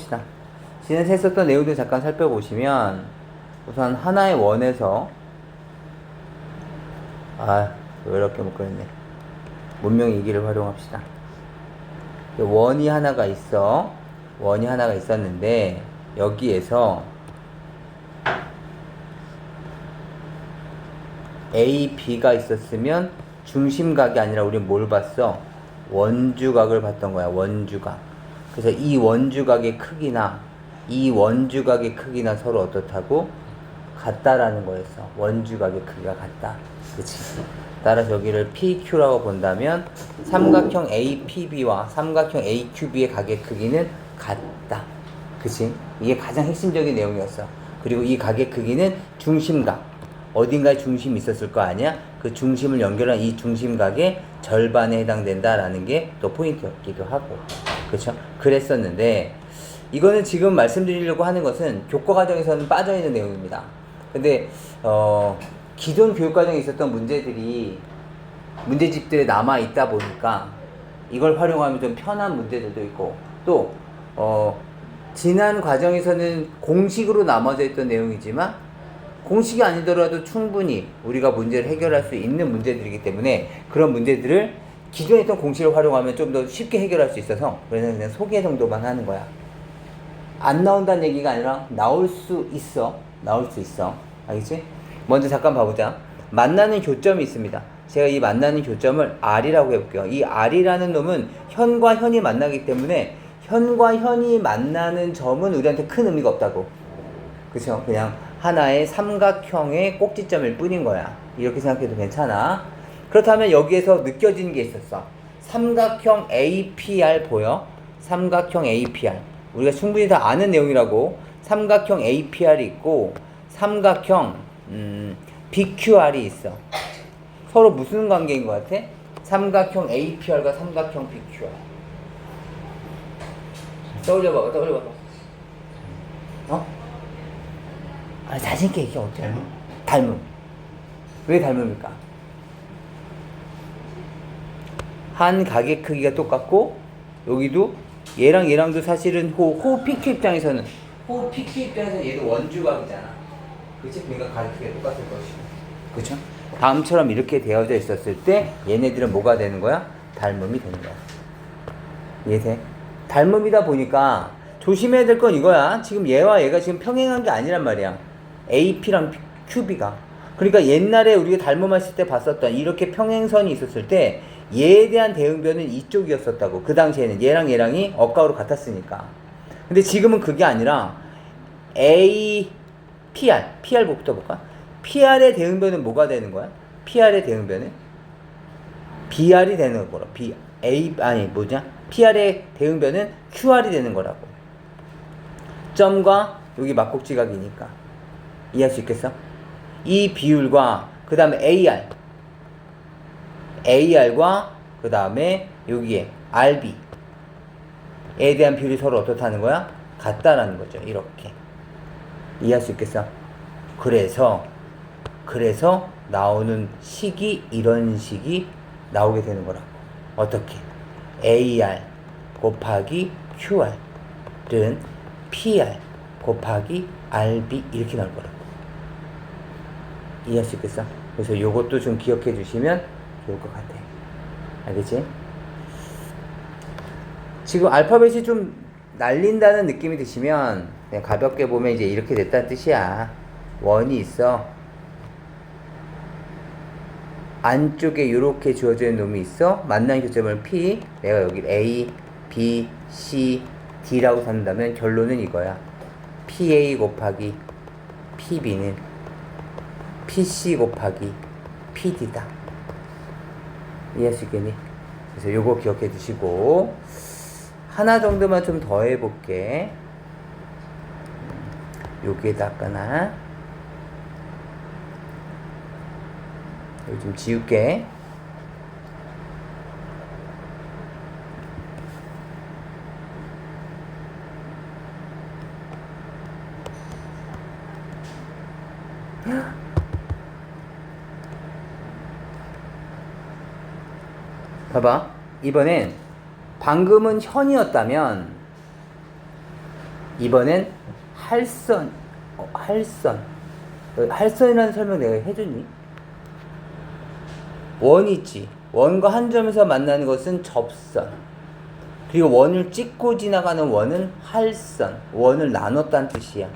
봅시다. 지난주에 했었던 내용들 잠깐 살펴보시면 우선 하나의 원에서 왜 이렇게 묶어있네. 문명이기를 활용합시다. 원이 하나가 있었는데 여기에서 A, B가 있었으면 중심각이 아니라 우린 뭘 봤어? 원주각을 봤던 거야. 원주각. 그래서 이 원주각의 크기나 이 원주각의 크기나 서로 어떻다고? 같다라는 거였어. 원주각의 크기가 같다. 그치? 따라서 여기를 PQ라고 본다면 삼각형 APB와 삼각형 AQB의 각의 크기는 같다. 그치? 이게 가장 핵심적인 내용이었어. 그리고 이 각의 크기는 중심각. 어딘가에 중심이 있었을 거 아니야? 그 중심을 연결한 이 중심각의 절반에 해당된다라는 게 또 포인트였기도 하고. 그쵸? 그랬었는데, 이거는 지금 말씀드리려고 하는 것은 교과 과정에서는 빠져있는 내용입니다. 근데, 기존 교육과정에 있었던 문제집들에 남아있다 보니까 이걸 활용하면 좀 편한 문제들도 있고, 또, 지난 과정에서는 공식으로 남아져 있던 내용이지만, 공식이 아니더라도 충분히 우리가 문제를 해결할 수 있는 문제들이기 때문에 그런 문제들을 기존에 있던 공식을 활용하면 좀 더 쉽게 해결할 수 있어서 그래서 그냥 소개 정도만 하는 거야. 안 나온다는 얘기가 아니라 나올 수 있어. 알겠지? 먼저 잠깐 봐보자. 만나는 교점이 있습니다. 제가 이 만나는 교점을 R이라고 해볼게요. 이 R이라는 놈은 현과 현이 만나기 때문에 현과 현이 만나는 점은 우리한테 큰 의미가 없다고. 그쵸? 그냥 하나의 삼각형의 꼭지점일 뿐인 거야. 이렇게 생각해도 괜찮아. 그렇다면 여기에서 느껴지는 게 있었어. 삼각형 APR 보여? 삼각형 APR. 우리가 충분히 다 아는 내용이라고. 삼각형 APR이 있고 삼각형 BQR이 있어. 서로 무슨 관계인 것 같아? 삼각형 APR과 삼각형 BQR. 떠올려봐봐. 자신있게 얘기해. 어때? 닮음. 왜 닮음일까? 한 각의 크기가 똑같고 여기도 얘랑도 사실은 호흡 PQ 입장에서는 얘도 원주각이잖아. 그치? 그러니까 각의 크기가 똑같을 것이고. 그쵸? 다음처럼 이렇게 되어져 있었을 때 얘네들은 뭐가 되는 거야? 닮음이 되는 거야. 이해돼? 닮음이다 보니까 조심해야 될 건 이거야. 지금 얘와 얘가 지금 평행한 게 아니란 말이야. AP랑 QB가. 그러니까 옛날에 우리가 닮음했을 때 봤었던 이렇게 평행선이 있었을 때 얘에 대한 대응변은 이쪽이었었다고. 그 당시에는 얘랑이 억각으로 같았으니까. 근데 지금은 그게 아니라 PR부터 볼까? PR의 대응변은 뭐가 되는 거야? PR의 대응변은 BR이 되는 거라. PR의 대응변은 QR이 되는 거라고. 점과 여기 막곡지각이니까. 이해할 수 있겠어? 이 비율과 그 다음에 AR과 그 다음에 여기에 RB에 대한 비율이 서로 어떻다는 거야? 같다라는 거죠. 이렇게. 이해할 수 있겠어? 그래서 나오는 식이 이런 식이 나오게 되는 거라고. 어떻게? AR 곱하기 QR은 PR 곱하기 RB 이렇게 나올 거라고. 이해할 수 있겠어? 그래서 요것도 좀 기억해 주시면 좋을 것 같아. 알겠지? 지금 알파벳이 좀 날린다는 느낌이 드시면 그냥 가볍게 보면 이제 이렇게 됐다는 뜻이야. 원이 있어. 안쪽에 이렇게 주어져 있는 놈이 있어. 만나는 교점을 P, 내가 여기 A, B, C, D라고 산다면 결론은 이거야. PA 곱하기 PB는 PC 곱하기 PD다. 이해할 수 있겠니? 그래서 요거 기억해 두시고 하나 정도만 좀 더 해볼게. 여기에다가나 여기 좀 지울게. 봐봐. 이번엔 방금은 현이었다면 이번엔 할선. 할선. 할선이라는 설명 내가 해줬니? 원이 있지. 원과 한 점에서 만나는 것은 접선. 그리고 원을 찍고 지나가는 원은 할선. 원을 나눴다는 뜻이야.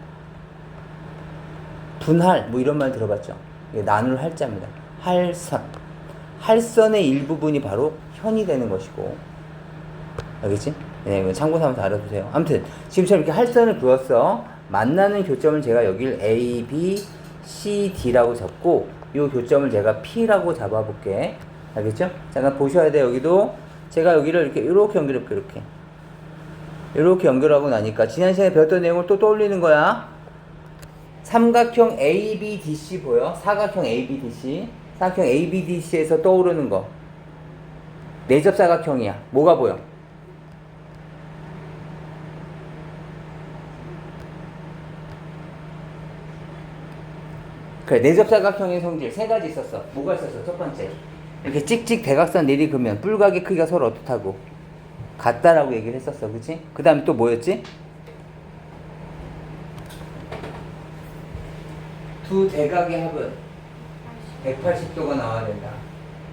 분할 뭐 이런 말 들어봤죠? 이게 나눌 할자입니다. 할선. 할선의 일부분이 바로 현이 되는 것이고, 알겠지? 네, 이거 참고 삼아서 알아두세요. 아무튼 지금처럼 이렇게 할선을 그었어. 만나는 교점을 제가 여길 A, B, C, D라고 잡고 이 교점을 제가 P라고 잡아볼게. 알겠죠? 잠깐 보셔야 돼. 여기도 제가 여기를 이렇게 연결해볼게. 이렇게 연결하고 나니까 지난 시간에 배웠던 내용을 또 떠올리는 거야. 삼각형 ABDC 보여? 사각형 ABDC. 사각형 ABDC에서 떠오르는 거. 내접사각형이야. 뭐가 보여? 그래, 내접사각형의 성질 세 가지 있었어. 뭐가 있었어? 첫 번째, 이렇게 찍찍 대각선 내리그면 뿔각의 크기가 서로 어떻다고? 같다라고 얘기를 했었어. 그치? 그 다음에 또 뭐였지? 두 대각의 합은 180도가 나와야 된다.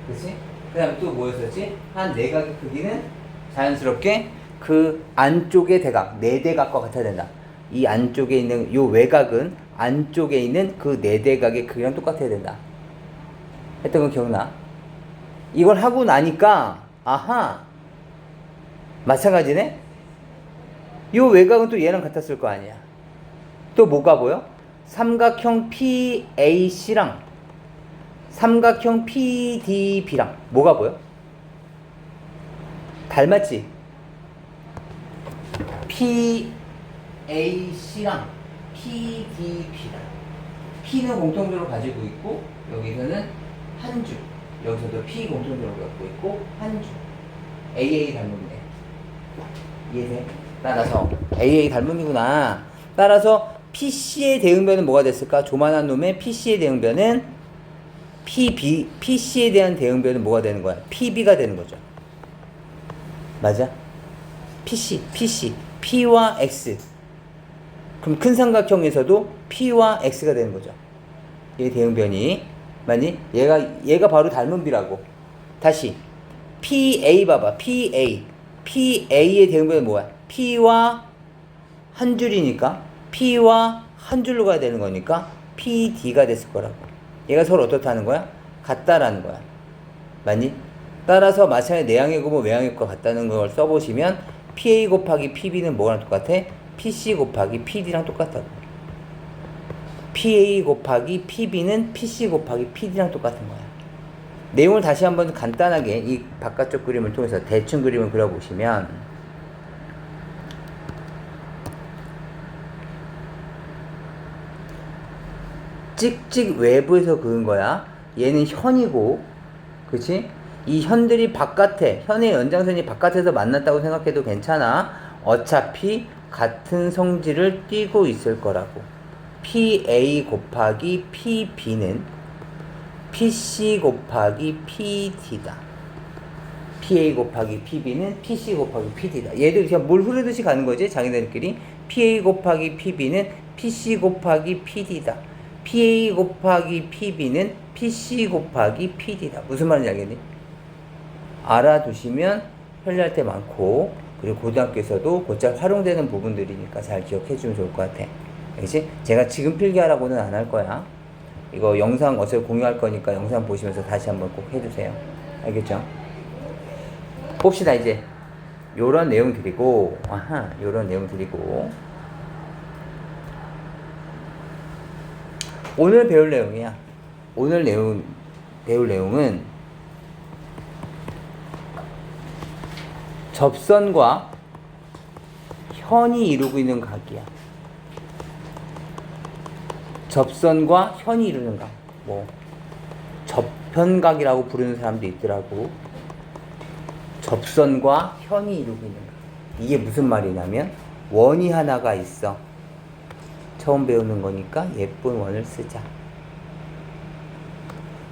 그치? 그 다음에 또 뭐였었지? 한 내각의 크기는 자연스럽게 그 안쪽의 대각, 네 대각과 같아야 된다. 이 안쪽에 있는 요 외곽은 안쪽에 있는 그 네 대각의 크기랑 똑같아야 된다. 했던 거 기억나? 이걸 하고 나니까 아하, 마찬가지네? 요 외곽은 또 얘랑 같았을 거 아니야. 또 뭐가 보여? 삼각형 PAC랑 삼각형 PDB랑 뭐가 보여? 닮았지? PAC랑 PDB랑 P는 공통적으로 가지고 있고 여기서는 한 줄, 여기서도 P 공통적으로 갖고 있고 한 줄. AA 닮음이네. 이해돼? 따라서 AA 닮음이구나. 따라서 PC의 대응변은 뭐가 됐을까? 조만한 놈의 PC의 대응변은 PC에 대한 대응변은 뭐가 되는 거야? PB가 되는 거죠. 맞아? PC, P와 X. 그럼 큰 삼각형에서도 P와 X가 되는 거죠. 얘 대응변이. 맞니? 얘가 바로 닮은 B라고. 다시. PA 봐봐. PA의 대응변은 뭐야? P와 한 줄이니까 P와 한 줄로 가야 되는 거니까 PD가 됐을 거라고. 얘가 서로 어떻다는 거야? 같다라는 거야. 맞니? 따라서 마찬가지 내항의 곱은 외항의 곱과 같다는 걸 써보시면 PA 곱하기 PB는 뭐랑 똑같아? PC 곱하기 PD랑 똑같다고. PA 곱하기 PB는 PC 곱하기 PD랑 똑같은 거야. 내용을 다시 한번 간단하게 이 바깥쪽 그림을 통해서 대충 그림을 그려보시면 찍찍 외부에서 그은 거야. 얘는 현이고, 그치? 이 현들이 바깥에, 현의 연장선이 바깥에서 만났다고 생각해도 괜찮아. 어차피 같은 성질을 띠고 있을 거라고. PA 곱하기 PB는 PC 곱하기 PD다. PA 곱하기 PB는 PC 곱하기 PD다. 얘들 그냥 물 흐르듯이 가는 거지, 자기들끼리. PA 곱하기 PB는 PC 곱하기 PD다. PA 곱하기 PB는 PC 곱하기 PD다. 무슨 말인지 알겠니? 알아두시면 편리할 때 많고, 그리고 고등학교에서도 곧잘 활용되는 부분들이니까 잘 기억해주면 좋을 것 같아. 알겠지? 제가 지금 필기하라고는 안 할 거야. 이거 영상 어차피 공유할 거니까 영상 보시면서 다시 한번 꼭 해주세요. 알겠죠? 봅시다. 이제 요런 내용 드리고, 요런 내용 드리고, 오늘 배울 내용이야. 오늘 배울 내용은 접선과 현이 이루고 있는 각이야. 접선과 현이 이루는 각. 뭐 접현각이라고 부르는 사람도 있더라고. 접선과 현이 이루고 있는 각. 이게 무슨 말이냐면 원이 하나가 있어. 처음 배우는 거니까 예쁜 원을 쓰자.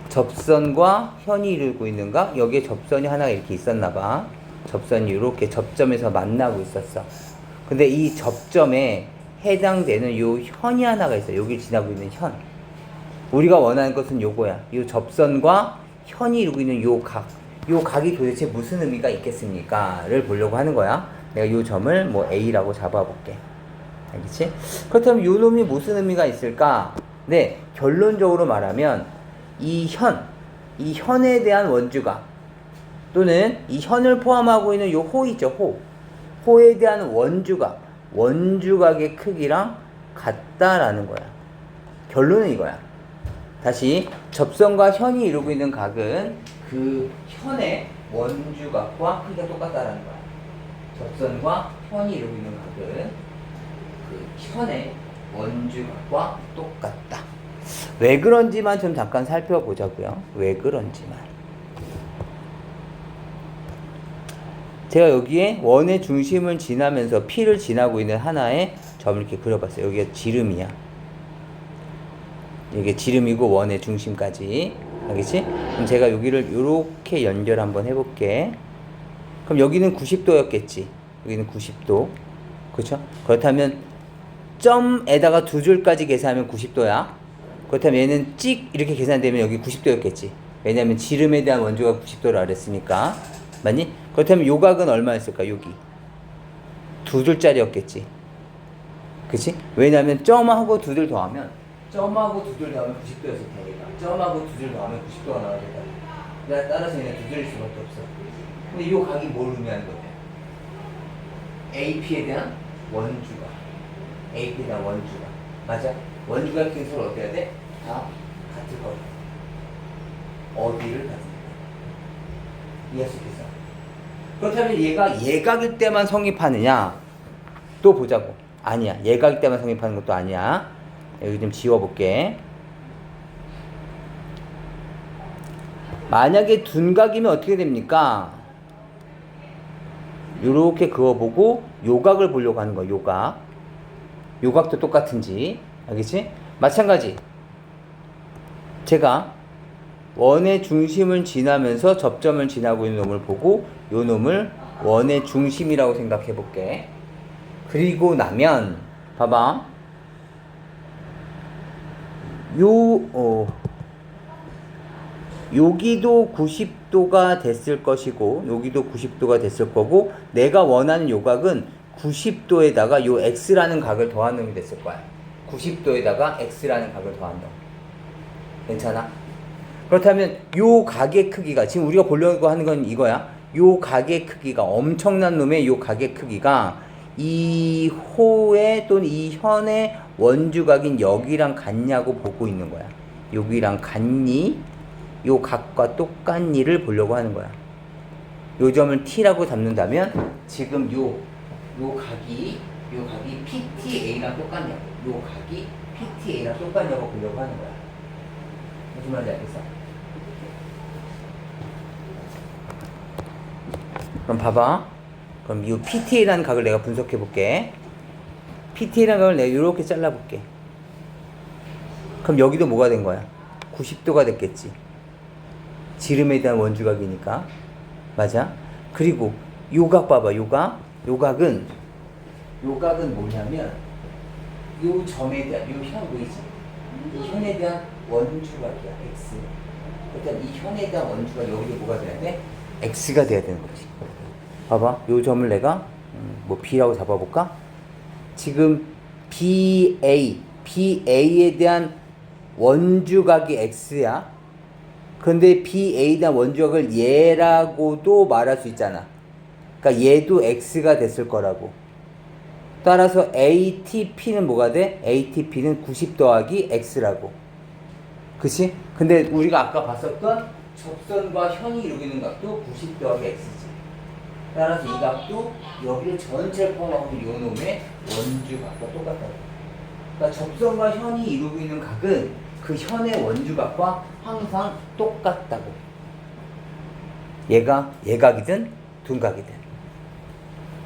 접선과 현이 이루고 있는 각. 여기에 접선이 하나가 이렇게 있었나 봐. 접선이 이렇게 접점에서 만나고 있었어. 근데 이 접점에 해당되는 요 현이 하나가 있어요. 여기 지나고 있는 현. 우리가 원하는 것은 요거야. 요 접선과 현이 이루고 있는 요 각. 요 각이 도대체 무슨 의미가 있겠습니까?를 보려고 하는 거야. 내가 요 점을 뭐 A라고 잡아볼게. 알겠지? 그렇다면 요 놈이 무슨 의미가 있을까? 네, 결론적으로 말하면 이 현에 대한 원주각 또는 이 현을 포함하고 있는 요 호 있죠, 호에 대한 원주각의 크기랑 같다라는 거야. 결론은 이거야. 다시 접선과 현이 이루고 있는 각은 그 현의 원주각과 크기가 똑같다라는 거야. 접선과 현이 이루고 있는 각은 그 현의 원주각과 똑같다. 왜 그런지만 좀 잠깐 살펴보자고요. 왜 그런지만. 제가 여기에 원의 중심을 지나면서 P를 지나고 있는 하나의 점을 이렇게 그려봤어요. 여기가 지름이야. 이게 지름이고 원의 중심까지. 알겠지? 그럼 제가 여기를 이렇게 연결 한번 해볼게. 그럼 여기는 90도였겠지. 여기는 90도. 그렇죠? 그렇다면 점에다가 두 줄까지 계산하면 90도야. 그렇다면 얘는 찍 이렇게 계산되면 여기 90도였겠지. 왜냐면 지름에 대한 원주가 90도를 알았으니까. 맞니? 그렇다면 요 각은 얼마였을까? 여기 두 줄짜리였겠지. 그치? 왜냐면 점하고 두 줄 더하면 90도였을 테니까 점하고 두 줄 더하면 90도가 나와야 된다. 따라서 얘는 두 줄일 수밖에 없어. 근데 요 각이 뭘 의미하는 거냐? AP에 대한 원주각. AP에 대한 원주각. 맞아? 원주각 킹 서로 어때야 돼? 다 같을 거야. 어디를 같은 거야. 이해할 수 있겠어? 그렇다면 얘가 예각일 때만 성립하느냐? 또 보자고. 아니야. 예각일 때만 성립하는 것도 아니야. 여기 좀 지워볼게. 만약에 둔각이면 어떻게 됩니까? 요렇게 그어보고 요각을 보려고 하는 거야. 요각. 요각도 똑같은지. 알겠지? 마찬가지. 제가 원의 중심을 지나면서 접점을 지나고 있는 놈을 보고 요 놈을 원의 중심이라고 생각해 볼게. 그리고 나면 봐봐. 여기도 90도가 됐을 것이고 여기도 90도가 됐을 거고 내가 원하는 요각은 90도에다가 요 X라는 각을 더한 놈이 됐을 거야. 90도에다가 X라는 각을 더한 놈. 괜찮아? 그렇다면 요 각의 크기가 지금 우리가 보려고 하는 건 이거야. 요 각의 크기가 엄청난 놈의 요 각의 크기가 이 호의 또는 이 현의 원주각인 여기랑 같냐고 보고 있는 거야. 여기랑 같니? 요 각과 똑같니를 보려고 하는 거야. 요 점을 T라고 잡는다면 지금 요 각이 PTA랑 똑같냐고. 요 각이 PTA랑 똑같냐고 보려고 하는 거야. 무슨 말인지 알겠어? 그럼 봐봐. 그럼 이 PTA라는 각을 내가 분석해 볼게. PTA라는 각을 내가 이렇게 잘라 볼게. 그럼 여기도 뭐가 된 거야? 90도가 됐겠지. 지름에 대한 원주각이니까. 맞아? 그리고 요각 봐봐. 요각은 뭐냐면 요 점에 대한 요 현 보이지? 이 현에 대한 원주각이야. X. 일단 이 현에 대한 원주각 여기도 뭐가 돼야 돼? X가 돼야 되는 거지. 봐봐. 요 점을 내가 뭐 B라고 잡아볼까? 지금 BA에 대한 원주각이 X야. 근데 BA에 대한 원주각을 얘라고도 말할 수 있잖아. 그러니까 얘도 X가 됐을 거라고. 따라서 ATP는 뭐가 돼? ATP는 90 더하기 X라고. 그치? 근데 우리가 아까 봤었던 접선과 현이 이루고 있는 각도 90 더하기 X지. 따라서 이 각도 여기를 전체를 포함하고 요 놈의 원주각과 똑같다고. 그러니까 접선과 현이 이루고 있는 각은 그 현의 원주각과 항상 똑같다고. 얘가 예각이든 둔각이든.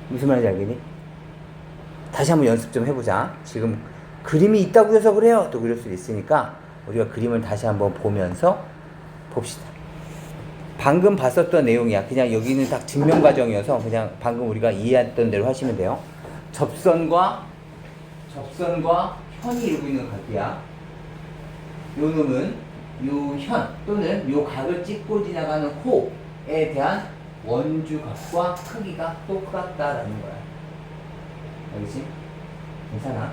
무슨 말인지 알겠니? 다시 한번 연습 좀 해보자. 지금 그림이 있다고 해서 그래요. 또 그럴 수 있으니까 우리가 그림을 다시 한번 보면서 봅시다. 방금 봤었던 내용이야. 그냥 여기는 딱 증명 과정이어서 그냥 방금 우리가 이해했던 대로 하시면 돼요. 접선과 접선과 현이 이루고 있는 각이야. 요 놈은 요 현 또는 요 각을 찍고 지나가는 호에 대한 원주각과 크기가 똑같다라는 거야. 알겠지? 괜찮아?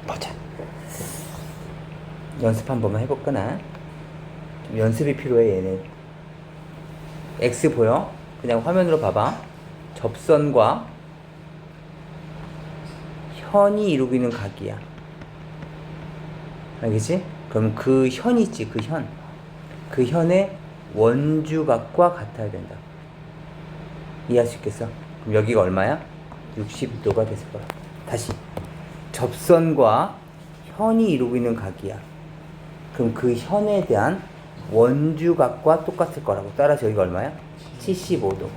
보자. 연습 한 번만 해볼까나? 좀 연습이 필요해 얘는. X 보여? 그냥 화면으로 봐봐. 접선과 현이 이루고 있는 각이야. 알겠지? 그럼 그 현이 있지, 그 현. 그 현의 원주각과 같아야 된다. 이해할 수 있겠어? 그럼 여기가 얼마야? 60도가 됐을 거야. 다시. 접선과 현이 이루고 있는 각이야. 그럼 그 현에 대한 원주각과 똑같을 거라고. 따라서 여기가 얼마야? 75도.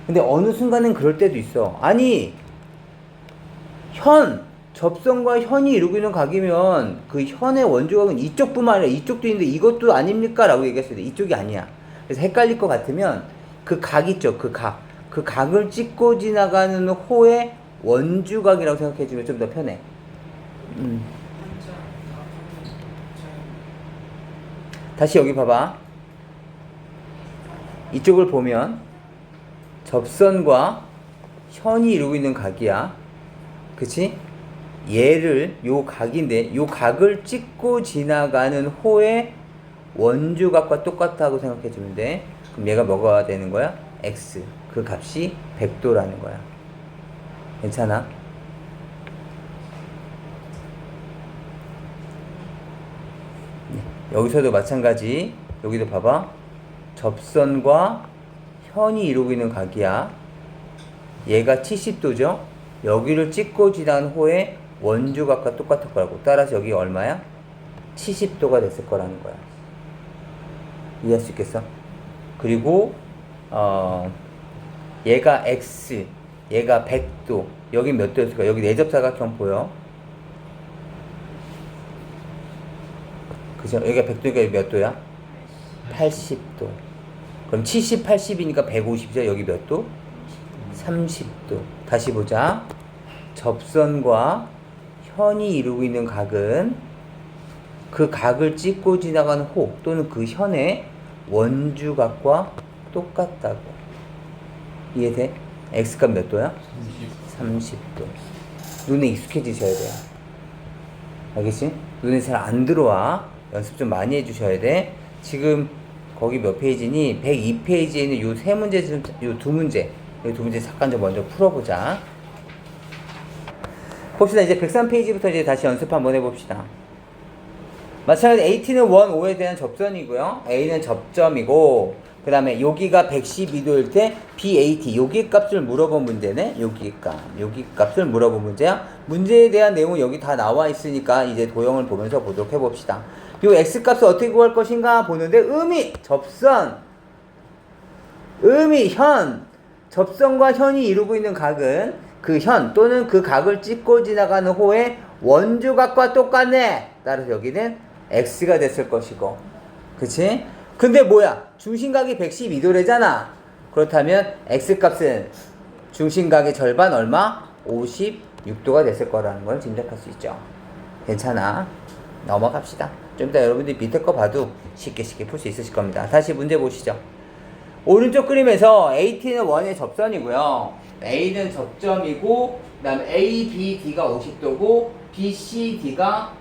근데 어느 순간은 그럴 때도 있어. 아니, 접선과 현이 이루고 있는 각이면 그 현의 원주각은 이쪽뿐만 아니라 이쪽도 있는데 이것도 아닙니까? 라고 얘기했을 때 이쪽이 아니야. 그래서 헷갈릴 것 같으면 그 각 있죠, 그 각. 그 각을 찍고 지나가는 호의 원주각이라고 생각해주면 좀 더 편해. 다시 여기 봐봐. 이쪽을 보면 접선과 현이 이루고 있는 각이야. 그치? 얘를 요 각인데 요 각을 찍고 지나가는 호의 원주각과 똑같다고 생각해주면 돼. 그럼 얘가 뭐가 되는 거야? x. 그 값이 100도라는 거야. 괜찮아? 네. 여기서도 마찬가지. 여기도 봐봐. 접선과 현이 이루고 있는 각이야. 얘가 70도죠? 여기를 찍고 지난 호의 원주각과 똑같을 거라고. 따라서 여기 얼마야? 70도가 됐을 거라는 거야. 이해할 수 있겠어? 그리고 얘가 x, 얘가 100도. 여기 몇 도였을까? 여기 내접사각형 보여? 그죠? 여기가 100도니까 몇 도야? 80도. 그럼 70, 80이니까 150이죠? 여기 몇 도? 30도. 다시 보자. 접선과 현이 이루고 있는 각은 그 각을 찍고 지나가는 호 또는 그 현의 원주각과 똑같다고. 이해돼? x값 몇 도야? 30도. 눈에 익숙해지셔야 돼요. 알겠지? 눈에 잘 안 들어와. 연습 좀 많이 해주셔야 돼. 지금 거기 몇 페이지니? 102페이지에 있는 요 세 문제 좀, 요 두 문제. 이 두 문제 잠깐 좀 먼저 풀어보자. 봅시다. 이제 103페이지부터 이제 다시 연습 한번 해봅시다. 마찬가지로 AT는 1, 5에 대한 접선이고요. A는 접점이고, 그 다음에 여기가 112도일 때 BAT, 여기 값을 물어본 문제네. 여기 값을 물어본 문제야. 문제에 대한 내용은 여기 다 나와 있으니까 이제 도형을 보면서 보도록 해봅시다. 요 X 값을 어떻게 구할 것인가 보는데, 접선, 현, 접선과 현이 이루고 있는 각은 그 현 또는 그 각을 찍고 지나가는 호의 원주각과 똑같네. 따라서 여기는 x가 됐을 것이고, 그치? 근데 뭐야? 중심각이 112도래잖아. 그렇다면 x값은 중심각의 절반 얼마? 56도가 됐을 거라는 걸 짐작할 수 있죠. 괜찮아. 넘어갑시다. 좀 이따 여러분들이 밑에 거 봐도 쉽게 풀 수 있으실 겁니다. 다시 문제 보시죠. 오른쪽 그림에서 AT는 1의 접선이고요. A는 접점이고, 그 다음에 A, B, D가 50도고, B, C, D가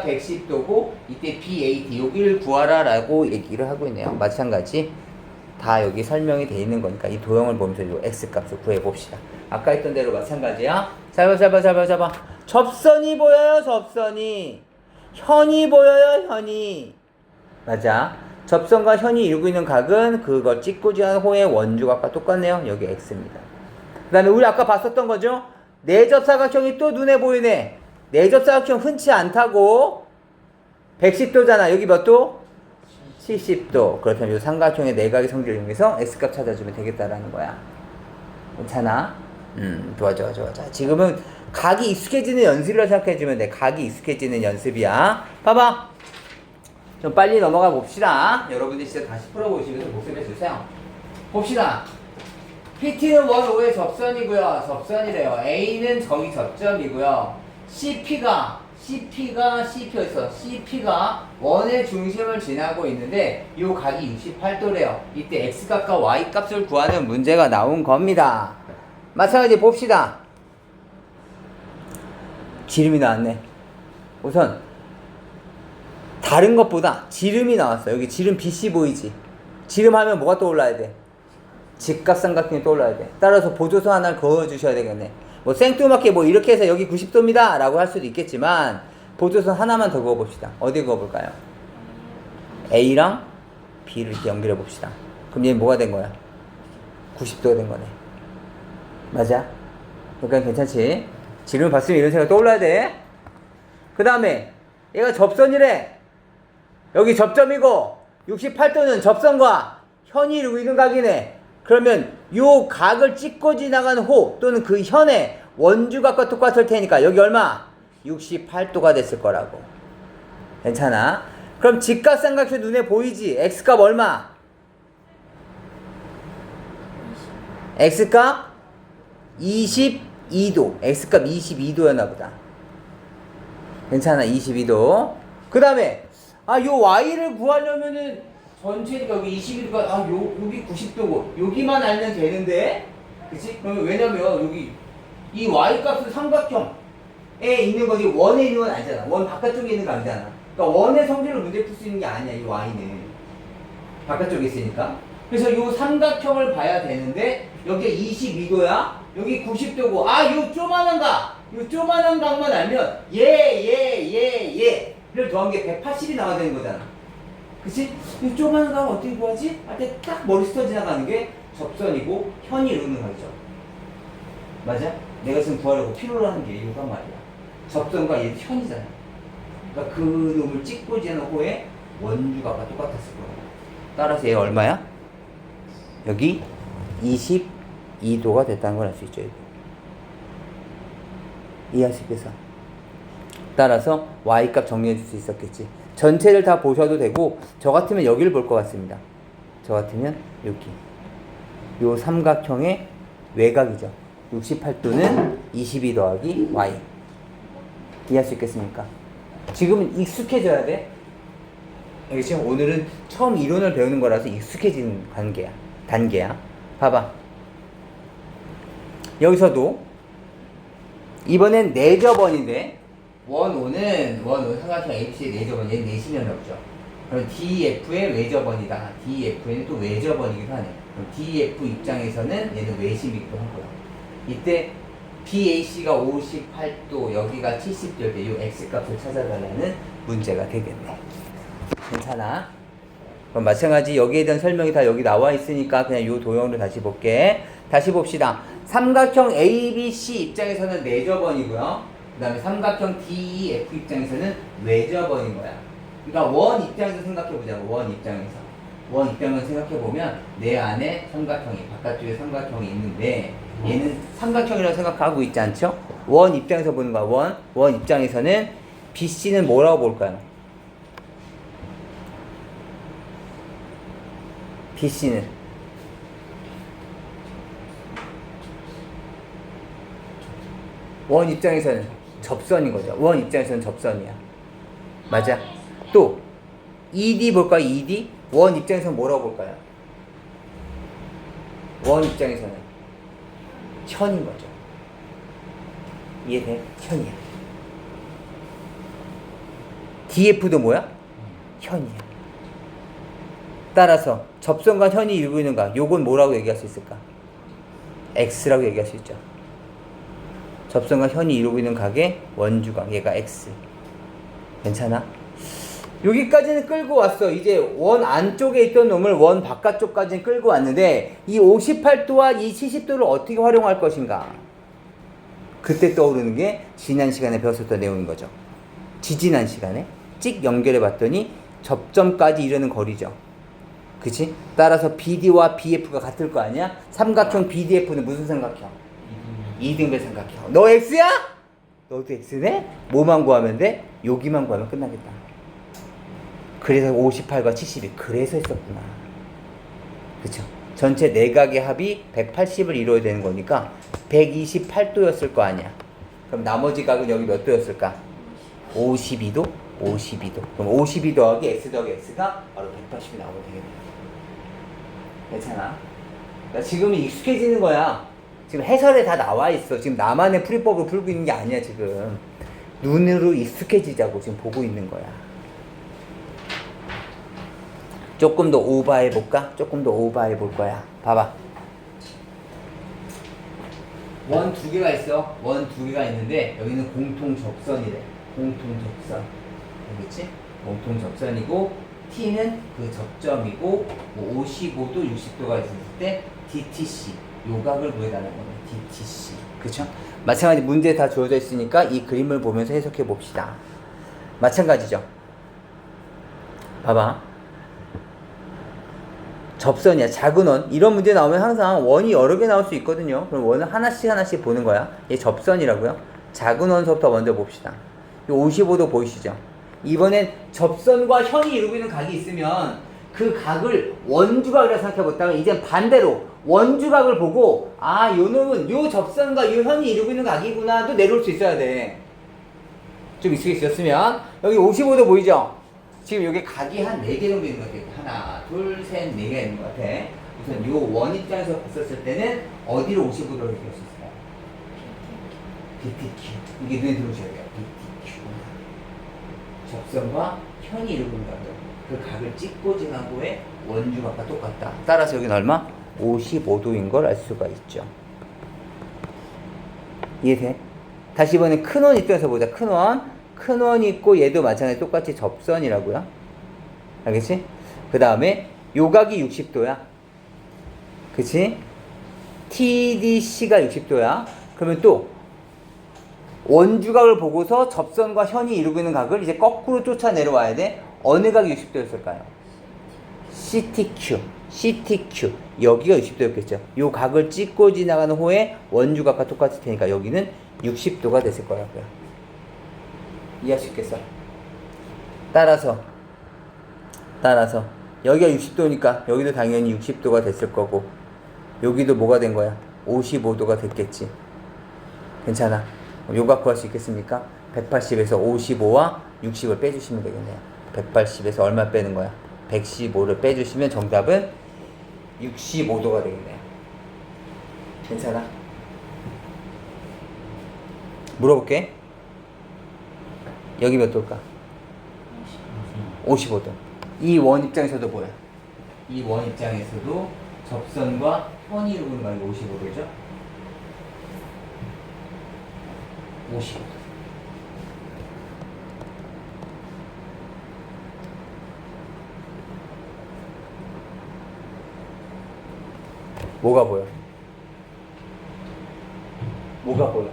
110도고, 이때 BAD, 여기를 구하라 라고 얘기를 하고 있네요. 마찬가지. 다 여기 설명이 돼 있는 거니까 이 도형을 보면서 이 X값을 구해봅시다. 아까 했던 대로 마찬가지야. 잡아. 접선이 보여요, 접선이. 현이 보여요, 현이. 맞아. 접선과 현이 이루고 있는 각은 그걸 찍고 지난 호의 원주각과 똑같네요. 여기 X입니다. 그 다음에 우리 아까 봤었던 거죠? 내접사각형이 또 눈에 보이네. 내접사각형 흔치 않다고. 110도잖아. 여기 몇 도? 70도. 그렇다면 이 삼각형의 내각의 성질을 이용해서 X값 찾아주면 되겠다라는 거야. 괜찮아? 좋아. 자, 지금은 각이 익숙해지는 연습이라고 생각해주면 돼. 각이 익숙해지는 연습이야. 봐봐. 좀 빨리 넘어가 봅시다. 여러분들 진짜 다시 풀어보시면서 복습해 주세요. 봅시다. PT는 원 5의 접선이고요. 접선이래요. A는 저기 접점이고요. CP가 CP가 원의 중심을 지나고 있는데 이 각이 68도래요. 이때 X값과 Y값을 구하는 문제가 나온 겁니다. 마찬가지 봅시다. 지름이 나왔네. 우선 다른 것보다 지름이 나왔어. 여기 지름 BC 보이지? 지름하면 뭐가 떠올라야 돼? 직각삼각형이 떠올라야 돼. 따라서 보조선 하나를 그어주셔야 되겠네. 뭐 생뚱맞게 뭐 이렇게 해서 여기 90도입니다 라고 할 수도 있겠지만 보조선 하나만 더 그어봅시다. 어디 그어볼까요? A랑 B를 이렇게 연결해 봅시다. 그럼 얘는 뭐가 된 거야? 90도가 된 거네. 맞아? 그러니까 괜찮지? 지름 봤으면 이런 생각 떠올라야 돼. 그 다음에 얘가 접선이래. 여기 접점이고 68도는 접선과 현이 이루고 있는 각이네. 그러면 요 각을 찍고 지나가는 호 또는 그 현의 원주각과 똑같을 테니까 여기 얼마? 68도가 됐을 거라고. 괜찮아? 그럼 직각삼각형 눈에 보이지? X값 얼마? X값 22도. X값 22도였나 보다. 괜찮아, 22도. 그 다음에 요 Y를 구하려면은 전체니까 여기 21도가 여기 90도고 여기만 알면 되는데, 그치? 그러면 왜냐면 여기 이 Y 값은 삼각형에 있는 거지 원에 있는 건 아니잖아. 원 바깥쪽에 있는 거 아니잖아. 그러니까 원의 성질을 문제 풀 수 있는 게 아니야. 이 Y는 바깥쪽에 있으니까. 그래서 이 삼각형을 봐야 되는데 여기 22도야. 여기 90도고 요 조만한 각만 알면 얘를 더한 게 180이 나와야 되는 거잖아. 그치? 이 조그마한 거 어떻게 구하지? 할 때 딱 머리 스쳐 지나가는 게 접선이고 현이 이루는 거죠. 맞아? 내가 지금 구하려고 필요로 하는 게 이거란 말이야. 접선과 얘도 현이잖아. 그러니까 그 놈을 찍고 지나는 호에 원주각과 똑같았을 거야. 따라서 얘 얼마야? 여기 22도가 됐다는 걸 알 수 있죠. 여기. 이해할 수 있겠어? 따라서 Y값 정리해 줄 수 있었겠지. 전체를 다 보셔도 되고 저 같으면 여기를 볼 것 같습니다. 저 같으면 여기 요 삼각형의 외곽이죠. 68도는 22 더하기 Y. 이해할 수 있겠습니까? 지금은 익숙해져야 돼. 여기 지금 오늘은 처음 이론을 배우는 거라서 익숙해지는 단계야. 봐봐. 여기서도 이번엔 내접원인데 원오는 삼각형 ABC의 내접원, 얘는 내시면 없죠. 그럼 DF의 외접원이다. DF는 또 외접원이기도 하네. 그럼 DF 입장에서는 얘는 외심이기도 하고요. 이때 BAC가 58도, 여기가 70도일 때 이 X값을 찾아달라는 문제가 되겠네. 괜찮아? 그럼 마찬가지 여기에 대한 설명이 다 여기 나와 있으니까 그냥 이 도형으로 다시 볼게. 다시 봅시다. 삼각형 ABC 입장에서는 내접원이고요. 그 다음에 삼각형 DEF 입장에서는 외접원인 거야. 그러니까 원 입장에서 생각해보자고. 원 입장에서 생각해보면 내 안에 삼각형이, 바깥쪽에 삼각형이 있는데 얘는 삼각형이라고 생각하고 있지 않죠? 원 입장에서 보는 거야. 원 입장에서는 BC는 뭐라고 볼까요? BC는 원 입장에서는 접선인 거죠. 원 입장에서는 접선이야. 맞아? 또 ED 볼까요? ED? 원 입장에서는 뭐라고 볼까요? 원 입장에서는 현인 거죠. 이해돼? 현이야. DF도 뭐야? 현이야. 따라서 접선과 현이 이루고 있는 각, 요건 뭐라고 얘기할 수 있을까? X라고 얘기할 수 있죠. 접선과 현이 이루고 있는 각의 원주각, 얘가 X. 괜찮아? 여기까지는 끌고 왔어. 이제 원 안쪽에 있던 놈을 원 바깥쪽까지는 끌고 왔는데 이 58도와 이 70도를 어떻게 활용할 것인가? 그때 떠오르는 게 지난 시간에 배웠었던 내용인 거죠. 지지난 시간에 찍 연결해 봤더니 접점까지 이르는 거리죠. 그치? 따라서 BD와 BF가 같을 거 아니야? 삼각형 BDF는 무슨 삼각형? 이등변 삼각형. 너 X야? 너도 X네? 뭐만 구하면 돼? 여기만 구하면 끝나겠다. 그래서 58과 70이 그래서 했었구나. 그쵸? 전체 내각의 합이 180을 이루어야 되는 거니까 128도였을 거 아니야. 그럼 나머지 각은 여기 몇 도였을까? 52도? 52도. 그럼 52 더하기 x 더하기 x가 바로 180이 나오면 되겠네. 괜찮아? 그러니까 지금은 익숙해지는 거야. 지금 해설에 다 나와 있어. 지금 나만의 풀이법으로 풀고 있는 게 아니야, 지금. 눈으로 익숙해지자고 지금 보고 있는 거야. 조금 더 오버해 볼까? 조금 더 오버해 볼 거야. 봐봐. 원 두 개가 있어. 원 두 개가 있는데 여기는 공통 접선이래. 공통 접선. 알겠지? 공통 접선이고 T는 그 접점이고 뭐 55도, 60도가 있을 때 DTC 요각을 구해달라는 거네. DTC. 그쵸? 마찬가지 문제에 다 주어져 있으니까 이 그림을 보면서 해석해 봅시다. 마찬가지죠. 봐봐. 접선이야. 작은 원. 이런 문제 나오면 항상 원이 여러 개 나올 수 있거든요. 그럼 원을 하나씩 보는 거야. 얘 접선이라고요. 작은 원서부터 먼저 봅시다. 이 55도 보이시죠? 이번엔 접선과 현이 이루고 있는 각이 있으면 그 각을 원주각이라고 생각해 보다가 이제 반대로 원주각을 보고 아, 요 놈은 요 접선과 요 현이 이루고 있는 각이구나 도 내려올 수 있어야 돼. 좀 익숙해졌으면 여기 55도 보이죠? 지금 여기 각이 한 4개 정도 있는 것 같아요. 하나, 둘, 셋, 4개가 있는 것 같아. 우선 요 원 입장에서 봤었을 때는 어디로 55도를 얘기할 수 있을까요? BTQ. 이게 눈에 들어오셔야 돼요. BTQ. 접선과 현이 이루고 있는 각도. 그 각을 찍고 지난 후에 원주각과 똑같다. 따라서 여기는 얼마? 55도인 걸 알 수가 있죠. 이해돼? 다시 이번엔 큰 원 입장에서 보자. 큰 원. 큰 원이 있고 얘도 마찬가지 똑같이 접선이라고요. 알겠지? 그 다음에 요각이 60도야. 그치? TDC가 60도야. 그러면 또 원주각을 보고서 접선과 현이 이루고 있는 각을 이제 거꾸로 쫓아 내려와야 돼. 어느 각이 60도였을까요? CTQ. CTQ. 여기가 60도였겠죠. 요 각을 찍고 지나가는 후에 원주각과 똑같을 테니까 여기는 60도가 됐을 거라고요. 이해할 수 있겠어? 따라서 여기가 60도니까 여기도 당연히 60도가 됐을 거고 여기도 뭐가 된 거야? 55도가 됐겠지. 괜찮아. 요각 구할 수 있겠습니까? 180에서 55와 60을 빼주시면 되겠네요. 180에서 얼마 빼는 거야? 115를 빼주시면 정답은 65도가 되겠네요. 괜찮아? 물어볼게. 여기 몇 도일까? 55도. 이 원 입장에서도 뭐야? 이 원 입장에서도 접선과 현이 이루는 각이 55도죠? 55도. 뭐가 보여? 뭐가 보여?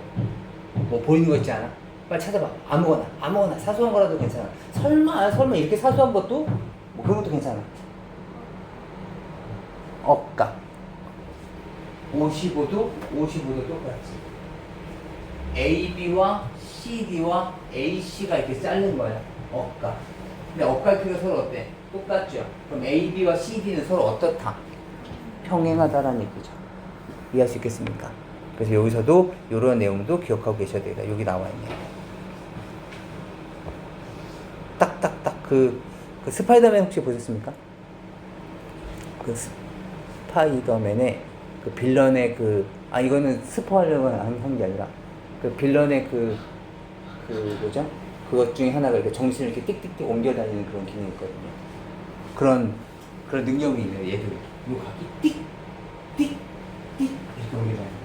뭐 보이는 거 있지 않아? 빨리 찾아봐. 아무거나 사소한 거라도 괜찮아. 설마 이렇게 사소한 것도 뭐 그런 것도 괜찮아. 억각 55도 똑같지. AB와 CD와 AC가 이렇게 자른 거야. 억각. 근데 억각기가 서로 어때? 똑같죠. 그럼 AB와 CD는 서로 어떻다? 평행하다라는 얘기죠. 이해할 수 있겠습니까? 그래서 여기서도 이런 내용도 기억하고 계셔야 되겠다. 여기 나와 있네요. 딱딱딱 그 스파이더맨 혹시 보셨습니까? 그 스파이더맨의 그 빌런의 이거는 스포하려고 한 게 아니라 그 빌런의 뭐죠? 그것 중에 하나가 이렇게 정신을 이렇게 띡띡띡 옮겨다니는 그런 기능이 있거든요. 그런 능력이 있네요. 얘들이. 요 각이 띡 이렇게 옮겨다니는.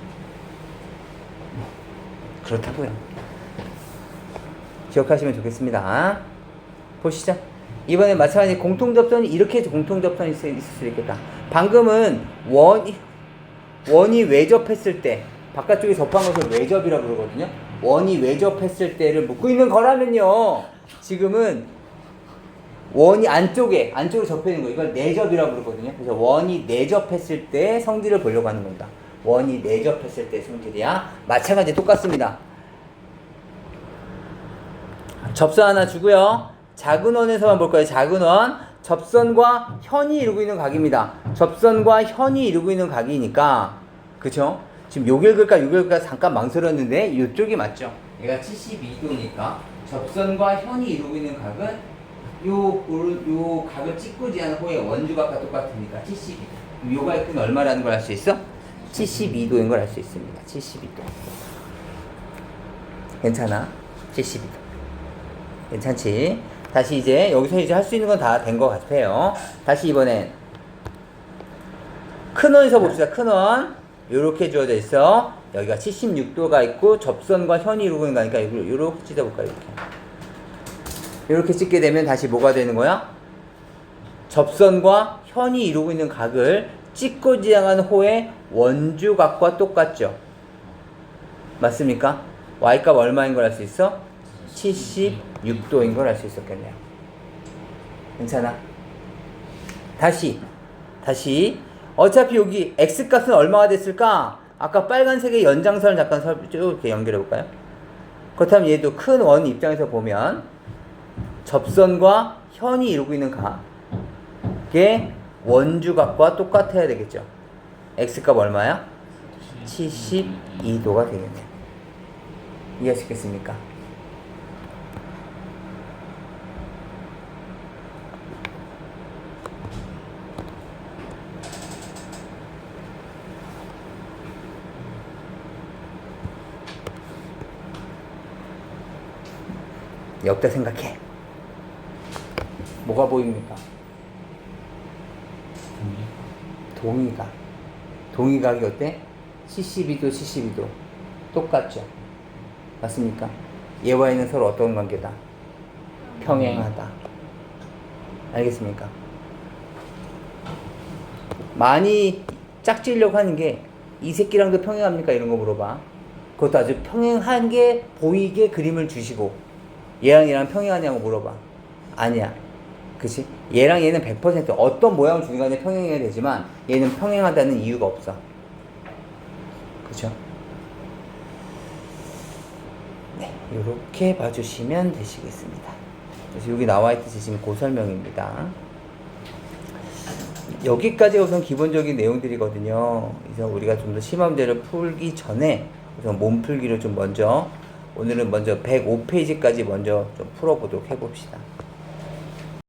그렇다고요. 기억하시면 좋겠습니다. 보시죠. 이번에 마찬가지 공통접선이 이렇게 공통접선이 있을 수 있겠다. 방금은 원이 외접했을 때 바깥쪽에 접한 것을 외접이라고 그러거든요. 원이 외접했을 때를 묻고 있는 거라면요. 지금은 원이 안쪽으로 접해 있는 거 이걸 내접이라고 그러거든요. 그래서 원이 내접했을 때 성질을 보려고 하는 겁니다. 원이 내접했을 때 성질이야. 마찬가지 똑같습니다. 접선 하나 주고요. 작은 원에서만 볼 거예요. 작은 원. 접선과 현이 이루고 있는 각입니다. 접선과 현이 이루고 있는 각이니까, 그쵸? 지금 요길 글까 요길 글까 잠깐 망설였는데 이쪽이 맞죠? 얘가 72도니까 접선과 현이 이루고 있는 각은 요 각을 찍고 지하는 호의 원주각과 똑같으니까 72도. 요가의 끈 얼마라는 걸 알 수 있어? 72도인 걸 알 수 있습니다. 72도. 괜찮아? 72도. 괜찮지? 다시 이제 여기서 이제 할 수 있는 건 다 된 것 같아요. 다시 이번엔 큰 원에서 봅시다. 큰 원. 요렇게 주어져 있어. 여기가 76도가 있고 접선과 현이 이루고 있는 거니까 요렇게 찢어볼까요? 이렇게. 이렇게 찍게 되면 다시 뭐가 되는 거야? 접선과 현이 이루고 있는 각을 찍고 지향하는 호의 원주각과 똑같죠? 맞습니까? y값 얼마인 걸 알 수 있어? 76도인 걸 알 수 있었겠네요. 괜찮아? 다시 어차피 여기 x값은 얼마가 됐을까? 아까 빨간색의 연장선을 잠깐 쭉 이렇게 연결해 볼까요? 그렇다면 얘도 큰 원 입장에서 보면 접선과 현이 이루고 있는 각의 원주각과 똑같아야 되겠죠. x값 얼마야? 72도가 되겠네요. 이해하시겠습니까? 여기다 생각해. 뭐가 보입니까? 동의각이 어때? 72도 똑같죠? 맞습니까? 얘와 얘는 서로 어떤 관계다? 평행하다. 알겠습니까? 많이 짝지으려고 하는 게 이 새끼랑도 평행합니까? 이런 거 물어봐. 그것도 아주 평행한 게 보이게 그림을 주시고 얘랑 평행하냐고 물어봐. 아니야. 그치? 얘랑 얘는 100% 어떤 모양을 주는 간에 평행해야 되지만 얘는 평행하다는 이유가 없어. 그쵸? 네, 이렇게 봐주시면 되시겠습니다. 그래서 여기 나와 있듯이 지금 그 설명입니다. 여기까지가 우선 기본적인 내용들이거든요. 그래서 우리가 좀 더 심화 문제를 풀기 전에 우선 몸풀기를 좀 먼저 오늘은 먼저 105페이지까지 먼저 좀 풀어보도록 해봅시다.